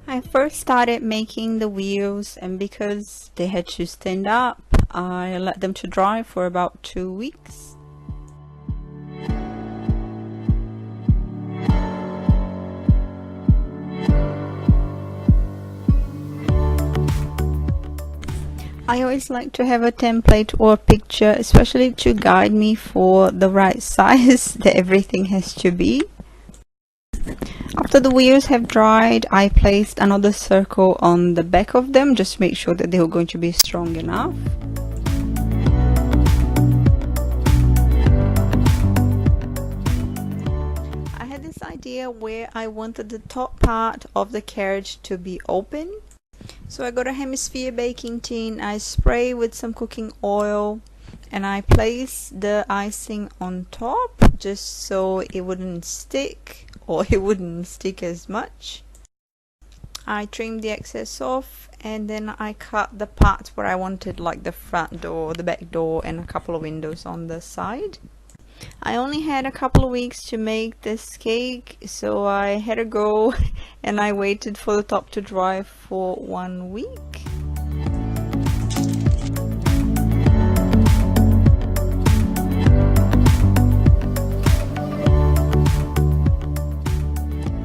I first started making the wheels, and because they had to stand up, I let them to dry for about 2 weeks. I always like to have a template or a picture, especially to guide me for the right size that everything has to be. After the wheels have dried, I placed another circle on the back of them just to make sure that they were going to be strong enough. I had this idea where I wanted the top part of the carriage to be open. So I got a hemisphere baking tin, I spray with some cooking oil, and I place the icing on top just so it wouldn't stick, or it wouldn't stick as much. I trimmed the excess off, and then I cut the parts where I wanted, like the front door, the back door, and a couple of windows on the side. I only had a couple of weeks to make this cake, so I had to go and I waited for the top to dry for 1 week.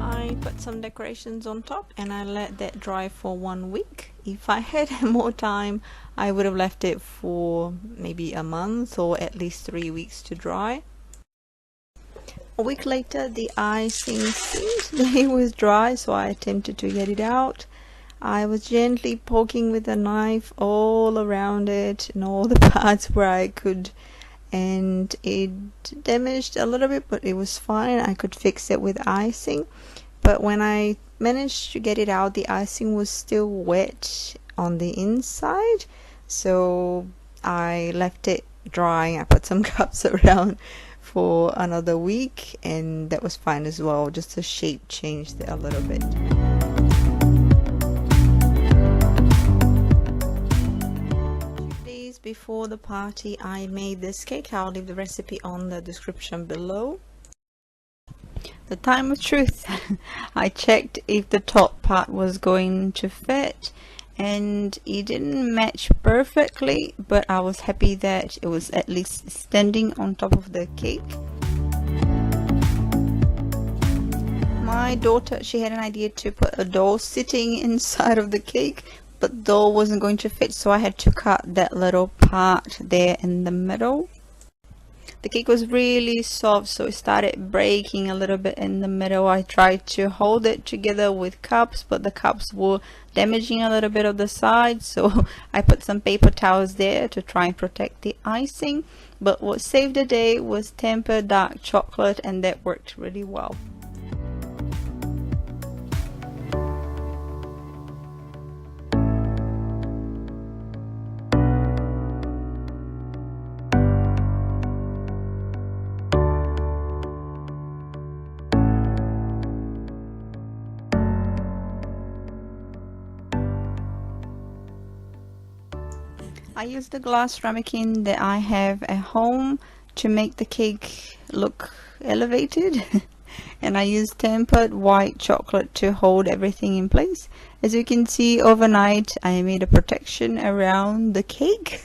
I put some decorations on top and I let that dry for 1 week. If I had more time, I would have left it for maybe a month or at least 3 weeks to dry. A week later, the icing seemed like it was dry, so I attempted to get it out. I was gently poking with a knife all around it and all the parts where I could, and it damaged a little bit, but it was fine. I could fix it with icing. But when I managed to get it out, the icing was still wet on the inside, so I left it drying. I put some cups around for another week, and that was fine as well. Just the shape changed a little bit. A few days before the party, I made this cake. I'll leave the recipe on the description below. The time of truth. I checked if the top part was going to fit, and it didn't match perfectly, but I was happy that it was at least standing on top of the cake. My daughter, she had an idea to put a doll sitting inside of the cake, but the doll wasn't going to fit, so I had to cut that little part there in the middle. The cake was really soft, so it started breaking a little bit in the middle. I tried to hold it together with cups, but the cups were damaging a little bit of the side, so I put some paper towels there to try and protect the icing. But what saved the day was tempered dark chocolate, and that worked really well. I used the glass ramekin that I have at home to make the cake look elevated and I used tempered white chocolate to hold everything in place. As you can see, overnight I made a protection around the cake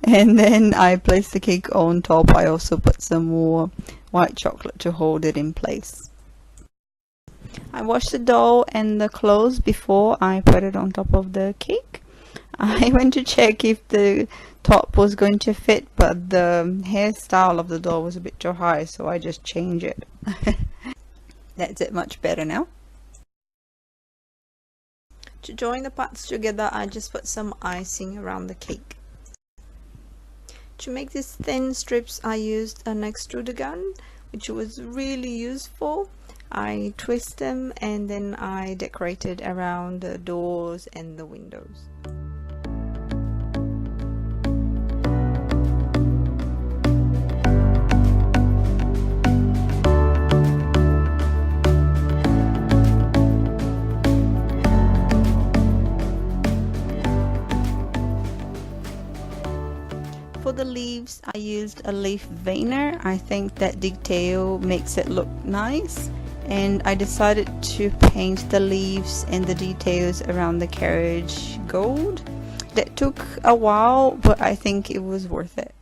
and then I placed the cake on top. I also put some more white chocolate to hold it in place. I washed the dough and the clothes before I put it on top of the cake. I went to check if the top was going to fit, but the hairstyle of the doll was a bit too high, so I just changed it. That's it, much better now. To join the parts together, I just put some icing around the cake. To make these thin strips, I used an extruder gun, which was really useful. I twist them and then I decorated around the doors and the windows. For the I used a leaf veiner. I think that detail makes it look nice, and I decided to paint the leaves and the details around the carriage gold. That took a while, but I think it was worth it.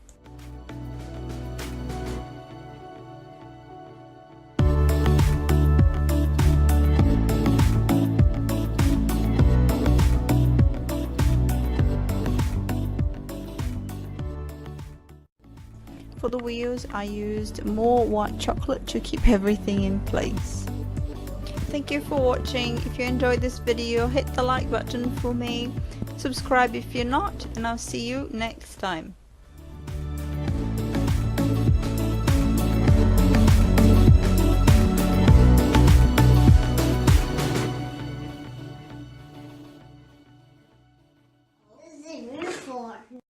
For the wheels, I used more white chocolate to keep everything in place. Thank you for watching. If you enjoyed this video, hit the like button for me. Subscribe if you're not, and I'll see you next time.